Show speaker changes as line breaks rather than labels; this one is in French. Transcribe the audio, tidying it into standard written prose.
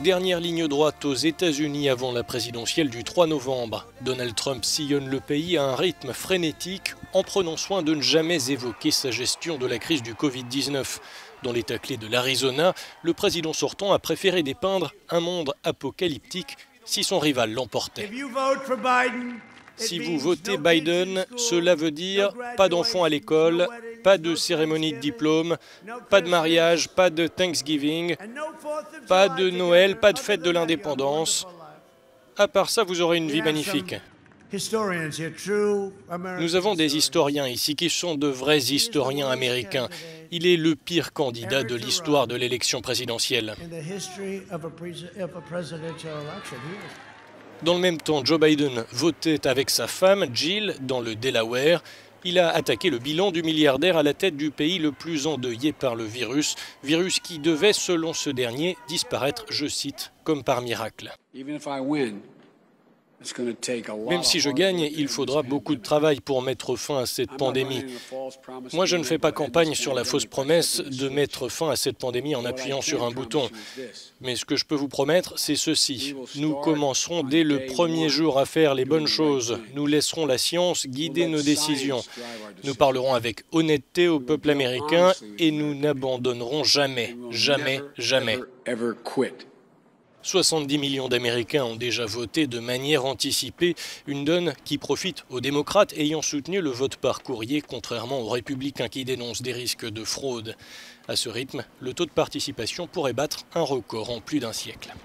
Dernière ligne droite aux États-Unis avant la présidentielle du 3 novembre. Donald Trump sillonne le pays à un rythme frénétique en prenant soin de ne jamais évoquer sa gestion de la crise du Covid-19. Dans l'État clé de l'Arizona, le président sortant a préféré dépeindre un monde apocalyptique si son rival l'emportait. Si vous votez Biden, cela veut dire pas d'enfants à l'école, pas de cérémonie de diplôme, pas de mariage, pas de Thanksgiving, pas de Noël, pas de fête de l'indépendance. À part ça, vous aurez une vie magnifique. Nous avons des historiens ici qui sont de vrais historiens américains. Il est le pire candidat de l'histoire de l'élection présidentielle. Dans le même temps, Joe Biden votait avec sa femme, Jill, dans le Delaware. Il a attaqué le bilan du milliardaire à la tête du pays le plus endeuillé par le virus qui devait, selon ce dernier, disparaître, je cite, comme par miracle. Même si je gagne, il faudra beaucoup de travail pour mettre fin à cette pandémie. Moi, je ne fais pas campagne sur la fausse promesse de mettre fin à cette pandémie en appuyant sur un bouton. Mais ce que je peux vous promettre, c'est ceci. Nous commencerons dès le premier jour à faire les bonnes choses. Nous laisserons la science guider nos décisions. Nous parlerons avec honnêteté au peuple américain et nous n'abandonnerons jamais, jamais, jamais. 70 millions d'Américains ont déjà voté de manière anticipée, une donne qui profite aux démocrates ayant soutenu le vote par courrier, contrairement aux républicains qui dénoncent des risques de fraude. À ce rythme, le taux de participation pourrait battre un record en plus d'un siècle.